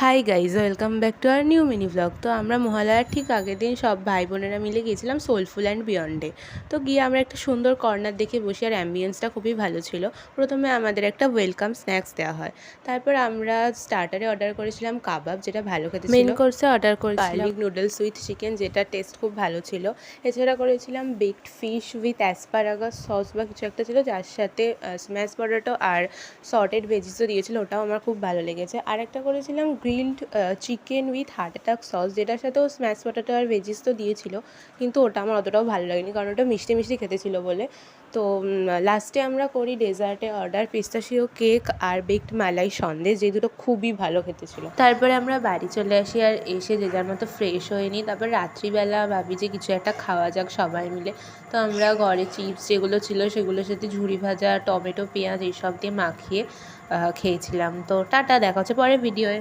High guys, welcome back to our new mini vlog. তো আমরা মহালয়ার ঠিক আগের দিন সব ভাই বোনেরা মিলে গিয়েছিলাম সোলফুল অ্যান্ড বিয়ন্ডে। তো গিয়ে আমরা একটা সুন্দর কর্নার দেখে বসি, আর অ্যাম্বিয়েন্সটা খুবই ভালো ছিল। প্রথমে আমাদের একটা ওয়েলকাম স্ন্যাক্স দেওয়া হয়, তারপর আমরা স্টার্টারে অর্ডার করেছিলাম কাবাব, যেটা ভালো খেতে ছিল। মেন কোর্সে অর্ডার করেছিলাম গার্লিক নুডলস উইথ চিকেন, যেটা টেস্ট খুব ভালো ছিল। এছাড়া করেছিলাম baked fish with asparagus sauce বা কিছু একটা ছিল, যার সাথে স্ম্যাশ পটেটো আর সর্টেড ভেজিসও দিয়েছিল, ওটাও আমার খুব ভালো লেগেছে। আর একটা করেছিলাম grilled chicken with heart attack sauce, যেটার সাথেও স্ম্যাশ পটেটো আর ভেজিস তো দিয়েছিল, কিন্তু ওটা আমার অতটাও ভালো লাগেনি, কারণ ওটা মিষ্টি মিষ্টি খেতে ছিল বলে। তো লাস্টে আমরা করি ডেজার্টে অর্ডার পিস্তাশিও কেক আর বেকড মালাই সন্দেশ, যে দুটো খুবই ভালো খেতে ছিল। তারপরে আমরা বাড়ি চলে আসি, আর এসে যে যার মতো ফ্রেশ হয়ে নিই। তারপর রাত্রিবেলা ভাবি যে কিছু একটা খাওয়া যাক সবাই মিলে। তো আমরা ঘরে চিপস যেগুলো ছিল সেগুলোর সাথে ঝুরি ভাজা, টমেটো, পেঁয়াজ এইসব দিয়ে মাখিয়ে খেয়েছিলাম। তো টাটা, দেখা হচ্ছে পরের ভিডিওয়ে।